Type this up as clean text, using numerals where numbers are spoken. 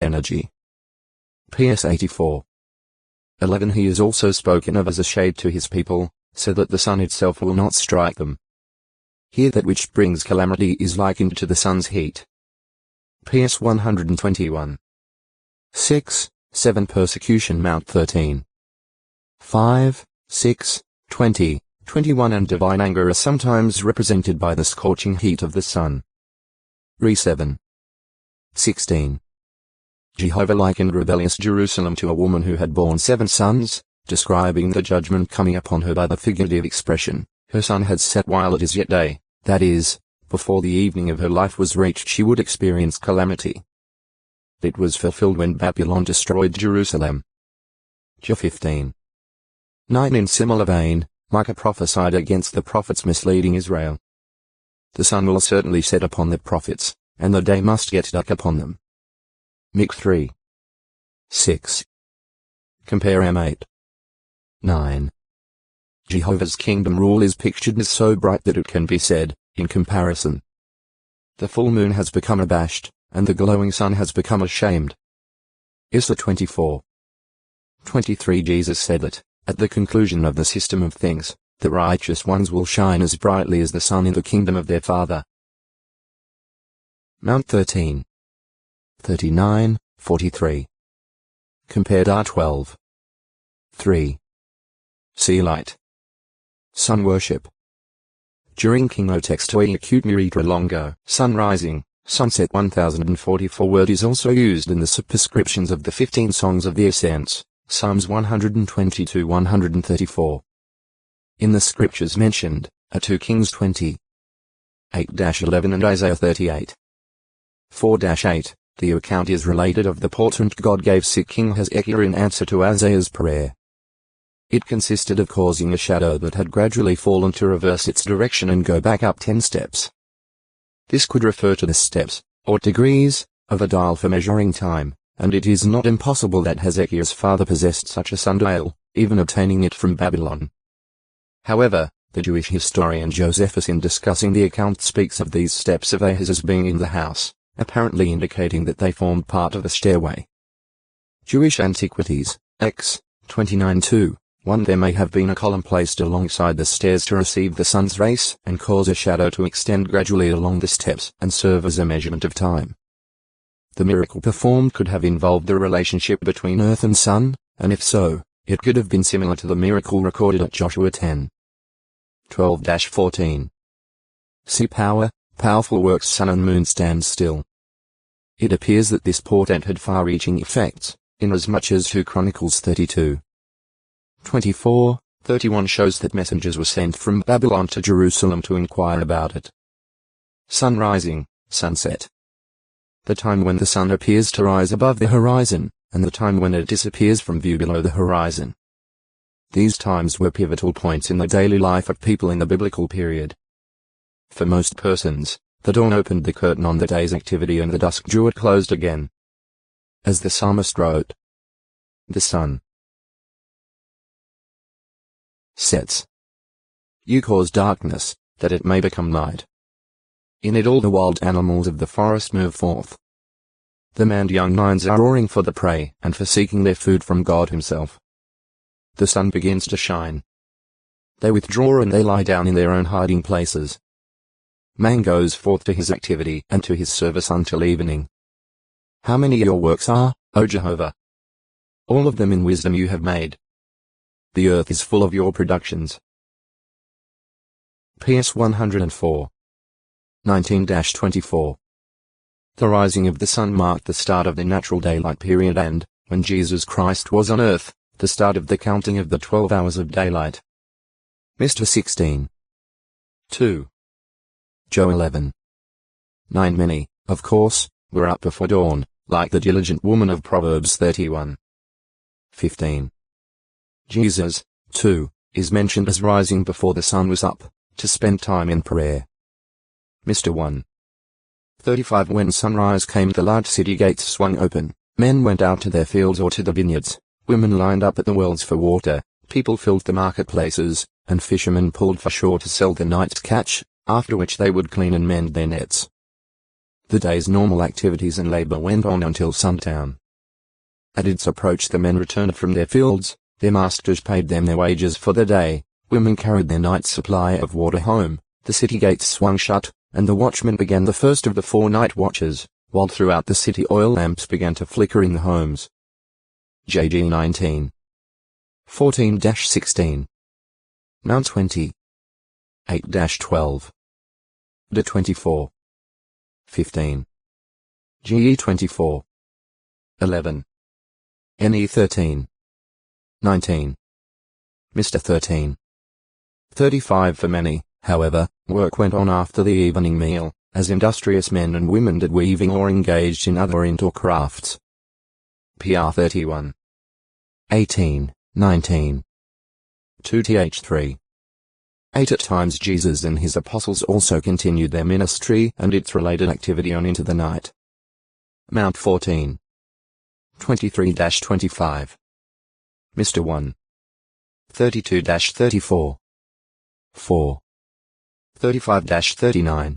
energy. PS 84. 11. He is also spoken of as a shade to his people, so that the sun itself will not strike them. Here that which brings calamity is likened to the sun's heat. PS 121. 6, 7. Persecution Mount 13. 5, 6, 20, 21 and divine anger are sometimes represented by the scorching heat of the sun. Re 7. 16. Jehovah likened rebellious Jerusalem to a woman who had borne 7 sons, describing the judgment coming upon her by the figurative expression, her sun had set while it is yet day, that is, before the evening of her life was reached she would experience calamity. It was fulfilled when Babylon destroyed Jerusalem. Jah 15. 9. In similar vein, Micah prophesied against the prophets misleading Israel. The sun will certainly set upon the prophets, and the day must get dark upon them. Mic 3. 6. Compare M8. 9. Jehovah's kingdom rule is pictured as so bright that it can be said, in comparison, the full moon has become abashed, and the glowing sun has become ashamed. Isra 24. 23. Jesus said that, at the conclusion of the system of things, the righteous ones will shine as brightly as the sun in the kingdom of their Father. Mount 13. 39, 43. Compared R12. 3. Sea light. Sun worship. During King Otextoi Acute Miritra Longo, sun rising, sunset 1044 word is also used in the superscriptions of the 15 songs of the ascents, Psalms 122-134. In the scriptures mentioned, are 2 Kings 20. 8-11 and Isaiah 38. 4-8, the account is related of the portent God gave sick King Hezekiah in answer to Isaiah's prayer. It consisted of causing a shadow that had gradually fallen to reverse its direction and go back up 10 steps. This could refer to the steps, or degrees, of a dial for measuring time, and it is not impossible that Hezekiah's father possessed such a sundial, even obtaining it from Babylon. However, the Jewish historian Josephus in discussing the account speaks of these steps of Ahaz as being in the house, apparently indicating that they formed part of the stairway. Jewish Antiquities, X, 29-2. 1. There may have been a column placed alongside the stairs to receive the sun's rays and cause a shadow to extend gradually along the steps and serve as a measurement of time. The miracle performed could have involved a relationship between earth and sun, and if so, it could have been similar to the miracle recorded at Joshua 10. 12-14. Sea power, powerful works. Sun and moon stand still. It appears that this portent had far-reaching effects, inasmuch as 2 Chronicles 32. 24:31 shows that messengers were sent from Babylon to Jerusalem to inquire about it. Sun rising, sunset. The time when the sun appears to rise above the horizon, and the time when it disappears from view below the horizon. These times were pivotal points in the daily life of people in the biblical period. For most persons, the dawn opened the curtain on the day's activity and the dusk drew it closed again. As the psalmist wrote, the sun sets. You cause darkness, that it may become light. In it all the wild animals of the forest move forth. The manned young lions are roaring for the prey and for seeking their food from God himself. The sun begins to shine. They withdraw and they lie down in their own hiding places. Man goes forth to his activity and to his service until evening. How many your works are, O Jehovah? All of them in wisdom you have made. The earth is full of your productions. PS 104. 19-24. The rising of the sun marked the start of the natural daylight period and, when Jesus Christ was on earth, the start of the counting of the 12 hours of daylight. Mr. 16. 2. Joe 11. 9. Many, of course, were up before dawn, like the diligent woman of Proverbs 31. 15. Jesus, too, is mentioned as rising before the sun was up, to spend time in prayer. Mr. 1. 35. When sunrise came the large city gates swung open, men went out to their fields or to the vineyards, women lined up at the wells for water, people filled the marketplaces, and fishermen pulled for shore to sell the night's catch, after which they would clean and mend their nets. The day's normal activities and labor went on until sundown. At its approach the men returned from their fields, their masters paid them their wages for the day, women carried their night's supply of water home, the city gates swung shut, and the watchman began the first of the 4 night watches, while throughout the city oil lamps began to flicker in the homes. JG 19. 14-16. Mount 20. 8-12. D 24. 15. GE 24. 11. NE 13. 19. Mr. 13. 35. For many, however, work went on after the evening meal, as industrious men and women did weaving or engaged in other indoor crafts. PR 31. 18, 19. 2th 8. At times Jesus and his apostles also continued their ministry and its related activity on into the night. Mount 14. 23-25. Mr. 1. 32-34. 4. 35-39.